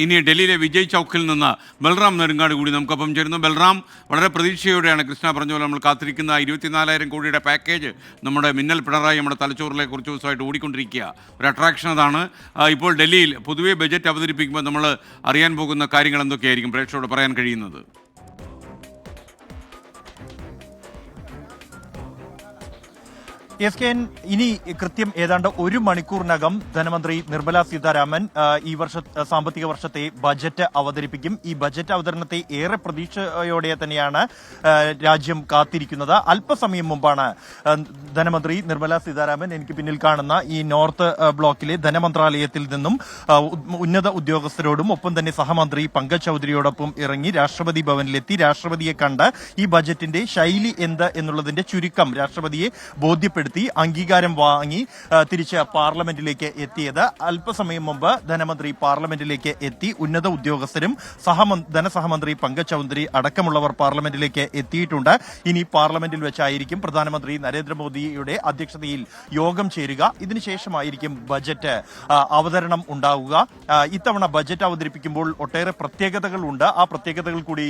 ഇനി ഡൽഹിയിലെ വിജയ് ചൗക്കിൽ നിന്ന് ബൽറാം നെടുങ്ങാട് കൂടി നമുക്കൊപ്പം ചേരുന്നു. ബൽറാം, വളരെ പ്രതീക്ഷയോടെയാണ് കൃഷ്ണ പറഞ്ഞ പോലെ നമ്മൾ കാത്തിരിക്കുന്ന 24,000 കോടിയുടെ പാക്കേജ് നമ്മുടെ മിന്നൽ പിണറായി നമ്മുടെ തലച്ചോറിലെ കുറച്ച് ദിവസമായിട്ട് ഓടിക്കൊണ്ടിരിക്കുക. ഒരു അട്രാക്ഷൻ അതാണ്. ഇപ്പോൾ ഡൽഹിയിൽ പൊതുവെ ബജറ്റ് അവതരിപ്പിക്കുമ്പോൾ നമ്മൾ അറിയാൻ പോകുന്ന കാര്യങ്ങൾ എന്തൊക്കെയായിരിക്കും പ്രേക്ഷകരോട് പറയാൻ കഴിയുന്നത്? ഇനി കൃത്യം ഏതാണ്ട് ഒരു മണിക്കൂറിനകം ധനമന്ത്രി നിർമ്മല സീതാരാമൻ ഈ സാമ്പത്തിക വർഷത്തെ ബജറ്റ് അവതരിപ്പിക്കും. ഈ ബജറ്റ് അവതരണത്തെ ഏറെ പ്രതീക്ഷയോടെ തന്നെയാണ് രാജ്യം കാത്തിരിക്കുന്നത്. അല്പസമയം മുമ്പാണ് ധനമന്ത്രി നിർമ്മല സീതാരാമൻ എനിക്ക് പിന്നിൽ കാണുന്ന ഈ നോർത്ത് ബ്ലോക്കിലെ ധനമന്ത്രാലയത്തിൽ നിന്നും ഉന്നത ഉദ്യോഗസ്ഥരോടും ഒപ്പം തന്നെ സഹമന്ത്രി പങ്കജ് ചൌധരിയോടൊപ്പം ഇറങ്ങി രാഷ്ട്രപതി ഭവനിലെത്തി രാഷ്ട്രപതിയെ കണ്ട് ഈ ബജറ്റിന്റെ ശൈലി എന്ത് എന്നുള്ളതിന്റെ ചുരുക്കം രാഷ്ട്രപതിയെ ബോധ്യപ്പെടുത്തി അംഗീകാരം വാങ്ങി തിരിച്ച് പാർലമെന്റിലേക്ക് എത്തിയത്. അല്പസമയം മുമ്പ് ധനമന്ത്രി പാർലമെന്റിലേക്ക് എത്തി. ഉന്നത ഉദ്യോഗസ്ഥരും ധനസഹമന്ത്രി പങ്കജ് ചൌധരി അടക്കമുള്ളവർ പാർലമെന്റിലേക്ക് എത്തിയിട്ടുണ്ട്. ഇനി പാർലമെന്റിൽ വെച്ചായിരിക്കും പ്രധാനമന്ത്രി നരേന്ദ്രമോദിയുടെ അധ്യക്ഷതയിൽ യോഗം ചേരുക. ഇതിനുശേഷമായിരിക്കും ബജറ്റ് അവതരണം ഉണ്ടാവുക. ഇത്തവണ ബജറ്റ് അവതരിപ്പിക്കുമ്പോൾ ഒട്ടേറെ പ്രത്യേകതകളുണ്ട്. ആ പ്രത്യേകതകൾ കൂടി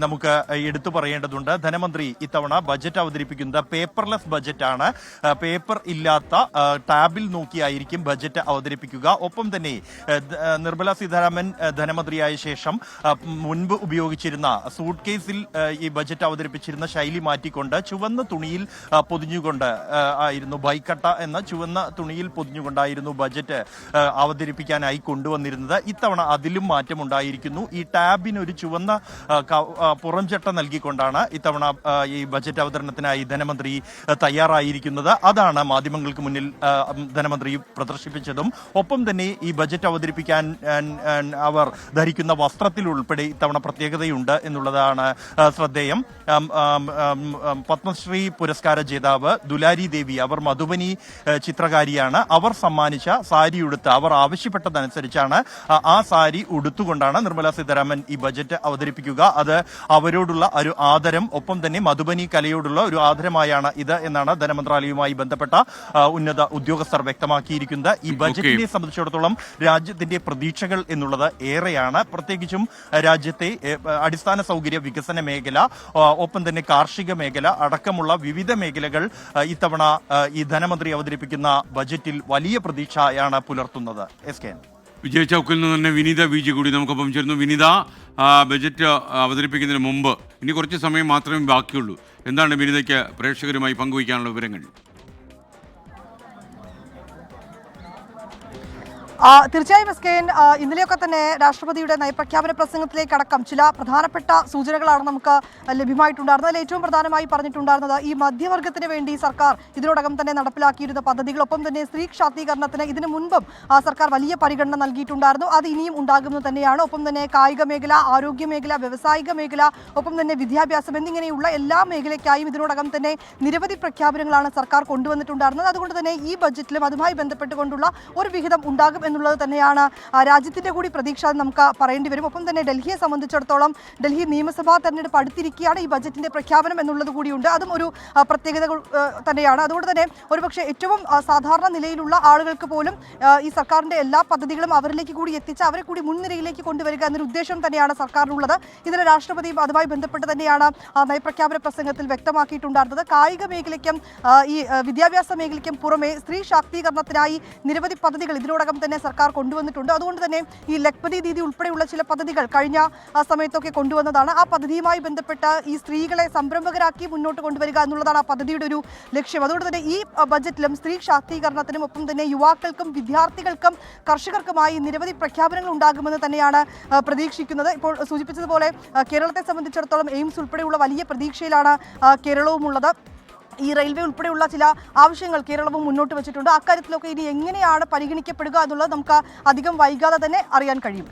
നമുക്ക് എടുത്തു പറയേണ്ടതുണ്ട്. ധനമന്ത്രി ഇത്തവണ ബജറ്റ് അവതരിപ്പിക്കുന്നത് പേപ്പർലെസ് ബജറ്റാണ്. പേപ്പർ ഇല്ലാത്ത ടാബിൽ നോക്കിയായിരിക്കും ബജറ്റ് അവതരിപ്പിക്കുക. ഒപ്പം തന്നെ നിർമ്മല സീതാരാമൻ ധനമന്ത്രിയായ ശേഷം മുൻപ് ഉപയോഗിച്ചിരുന്ന സൂട്ട് കേസിൽ ഈ ബജറ്റ് അവതരിപ്പിച്ചിരുന്ന ശൈലി മാറ്റിക്കൊണ്ട് ചുവന്ന തുണിയിൽ പൊതിഞ്ഞുകൊണ്ട് ആയിരുന്നു, ബൈക്കട്ട എന്ന ചുവന്ന തുണിയിൽ പൊതിഞ്ഞുകൊണ്ടായിരുന്നു ബജറ്റ് അവതരിപ്പിക്കാനായി കൊണ്ടുവന്നിരുന്നത്. ഇത്തവണ അതിലും മാറ്റമുണ്ടായിരിക്കുന്നു. ഈ ടാബിന് ഒരു ചുവന്ന പുറംചട്ട നൽകിക്കൊണ്ടാണ് ഇത്തവണ ഈ ബജറ്റ് അവതരണത്തിനായി ധനമന്ത്രി തയ്യാറായിരിക്കുന്നത്. അതാണ് മാധ്യമങ്ങൾക്ക് മുന്നിൽ ധനമന്ത്രി പ്രദർശിപ്പിച്ചതും. ഒപ്പം തന്നെ ഈ ബജറ്റ് അവതരിപ്പിക്കാൻ അവർ ധരിക്കുന്ന വസ്ത്രത്തിൽ ഉൾപ്പെടെ ഇത്തവണ പ്രത്യേകതയുണ്ട് എന്നുള്ളതാണ് ശ്രദ്ധേയം. പത്മശ്രീ പുരസ്കാര ജേതാവ് ദുലാരി ദേവി, അവർ മധുബനി ചിത്രകാരിയാണ്. അവർ സമ്മാനിച്ച സാരി ഉടുത്ത് അവർ ആവശ്യപ്പെട്ടതനുസരിച്ചാണ് ആ സാരി ഉടുത്തുകൊണ്ടാണ് നിർമ്മല സീതാരാമൻ ഈ ബജറ്റ് അവതരിപ്പിക്കുക. അത് അവരോടുള്ള ഒരു ആദരം, ഒപ്പം തന്നെ മധുബനി കലയോടുള്ള ഒരു ആദരമായാണ് ഇത് എന്നാണ് ധനമന്ത്രാലയവുമായി ബന്ധപ്പെട്ട ഉന്നത ഉദ്യോഗസ്ഥർ വ്യക്തമാക്കിയിരിക്കുന്നത്. ഈ ബജറ്റിനെ സംബന്ധിച്ചിടത്തോളം രാജ്യത്തിന്റെ പ്രതീക്ഷകൾ എന്നുള്ളത് ഏറെയാണ്. പ്രത്യേകിച്ചും രാജ്യത്തെ അടിസ്ഥാന സൗകര്യ വികസന മേഖല, ഒപ്പം തന്നെ കാർഷിക മേഖല അടക്കമുള്ള വിവിധ മേഖലകൾ ഇത്തവണ ഈ ധനമന്ത്രി അവതരിപ്പിക്കുന്ന ബജറ്റിൽ വലിയ പ്രതീക്ഷയാണ് പുലർത്തുന്നത്. വിജയ് ചൗക്കിൽ നിന്ന് തന്നെ വിനീത ബീജി കൂടി നമുക്കൊപ്പം ചേരുന്നു. വിനീത, ബജറ്റ് അവതരിപ്പിക്കുന്നതിന് മുമ്പ് ഇനി കുറച്ച് സമയം മാത്രമേ ബാക്കിയുള്ളൂ. എന്താണ് വിനീതയ്ക്ക് പ്രേക്ഷകരുമായി പങ്കുവയ്ക്കാനുള്ള വിവരങ്ങൾ? തീർച്ചയായും ഇന്നലെയൊക്കെ തന്നെ രാഷ്ട്രപതിയുടെ നയപ്രഖ്യാപന പ്രസംഗത്തിലേക്കടക്കം ചില പ്രധാനപ്പെട്ട സൂചനകളാണ് നമുക്ക് ലഭ്യമായിട്ടുണ്ടായിരുന്നത്. അതിൽ ഏറ്റവും പ്രധാനമായി പറഞ്ഞിട്ടുണ്ടായിരുന്നത് ഈ മധ്യവർഗത്തിന് വേണ്ടി സർക്കാർ ഇതിനോടകം തന്നെ നടപ്പിലാക്കിയിരുന്ന പദ്ധതികളൊപ്പം തന്നെ സ്ത്രീ ശാക്തീകരണത്തിന് ഇതിനു മുൻപും സർക്കാർ വലിയ പരിഗണന നൽകിയിട്ടുണ്ടായിരുന്നു. അത് ഇനിയും ഉണ്ടാകുന്നത് തന്നെയാണ്. ഒപ്പം തന്നെ കായിക മേഖല, ആരോഗ്യ മേഖല, വ്യവസായിക മേഖല, ഒപ്പം തന്നെ വിദ്യാഭ്യാസം എന്നിങ്ങനെയുള്ള എല്ലാ മേഖലയ്ക്കായും ഇതിനോടകം തന്നെ നിരവധി പ്രഖ്യാപനങ്ങളാണ് സർക്കാർ കൊണ്ടുവന്നിട്ടുണ്ടായിരുന്നത്. അതുകൊണ്ട് തന്നെ ഈ ബജറ്റിലും അതുമായി ബന്ധപ്പെട്ടുകൊണ്ടുള്ള ഒരു വിഹിതം ഉണ്ടാകും എന്നുള്ളത് തന്നെയാണ് രാജ്യത്തിന്റെ കൂടി പ്രതീക്ഷ നമുക്ക് പറയേണ്ടി വരും. ഒപ്പം തന്നെ ഡൽഹിയെ സംബന്ധിച്ചിടത്തോളം ഡൽഹി നിയമസഭാ തെരഞ്ഞെടുപ്പ് അടുത്തിരിക്കുകയാണ്. ഈ ബജറ്റിന്റെ പ്രഖ്യാപനം എന്നുള്ളത് കൂടിയുണ്ട്. അതും ഒരു പ്രത്യേകതകൾ തന്നെയാണ്. അതുകൊണ്ട് തന്നെ ഒരുപക്ഷെ ഏറ്റവും സാധാരണ നിലയിലുള്ള ആളുകൾക്ക് പോലും ഈ സർക്കാരിന്റെ എല്ലാ പദ്ധതികളും അവരിലേക്ക് കൂടി എത്തിച്ച് അവരെ കൂടി മുൻനിരയിലേക്ക് കൊണ്ടുവരിക എന്നൊരു ഉദ്ദേശം തന്നെയാണ് സർക്കാരിനുള്ളത്. ഇതിന് രാഷ്ട്രപതിയും അതുമായി ബന്ധപ്പെട്ട് തന്നെയാണ് നയപ്രഖ്യാപന പ്രസംഗത്തിൽ വ്യക്തമാക്കിയിട്ടുണ്ടായിരുന്നത്. കായിക മേഖലയ്ക്കും ഈ വിദ്യാഭ്യാസ മേഖലയ്ക്കും പുറമെ സ്ത്രീ ശാക്തീകരണത്തിനായി നിരവധി പദ്ധതികൾ ഇതിനോടകം തന്നെ സർക്കാർ കൊണ്ടുവന്നിട്ടുണ്ട്. അതുകൊണ്ട് തന്നെ ഈ ലഖ്പതി ദീദി ഉൾപ്പെടെയുള്ള ചില പദ്ധതികൾ കഴിഞ്ഞ സമയത്തൊക്കെ കൊണ്ടുവന്നതാണ്. ആ പദ്ധതിയുമായി ബന്ധപ്പെട്ട് ഈ സ്ത്രീകളെ സംരംഭകരാക്കി മുന്നോട്ട് കൊണ്ടുവരിക എന്നുള്ളതാണ് ആ പദ്ധതിയുടെ ഒരു ലക്ഷ്യം. അതുകൊണ്ട് തന്നെ ഈ ബജറ്റിലും സ്ത്രീ ശാക്തീകരണത്തിനും ഒപ്പം തന്നെ യുവാക്കൾക്കും വിദ്യാർത്ഥികൾക്കും കർഷകർക്കുമായി നിരവധി പ്രഖ്യാപനങ്ങൾ ഉണ്ടാകുമെന്ന് തന്നെയാണ് പ്രതീക്ഷിക്കുന്നത്. ഇപ്പോൾ സൂചിപ്പിച്ചതുപോലെ കേരളത്തെ സംബന്ധിച്ചിടത്തോളം എയിംസ് ഉൾപ്പെടെയുള്ള വലിയ പ്രതീക്ഷയിലാണ് കേരളവുമുള്ളത്. ഈ റെയിൽവേ ഉൾപ്പെടെയുള്ള ചില ആവശ്യങ്ങൾ കേരളവും മുന്നോട്ട് വെച്ചിട്ടുണ്ട്. അക്കാര്യത്തിലൊക്കെ ഇനി എങ്ങനെയാണ് പരിഗണിക്കപ്പെടുക എന്നുള്ളത് നമുക്ക് അധികം വൈകാതെ തന്നെ അറിയാൻ കഴിയും.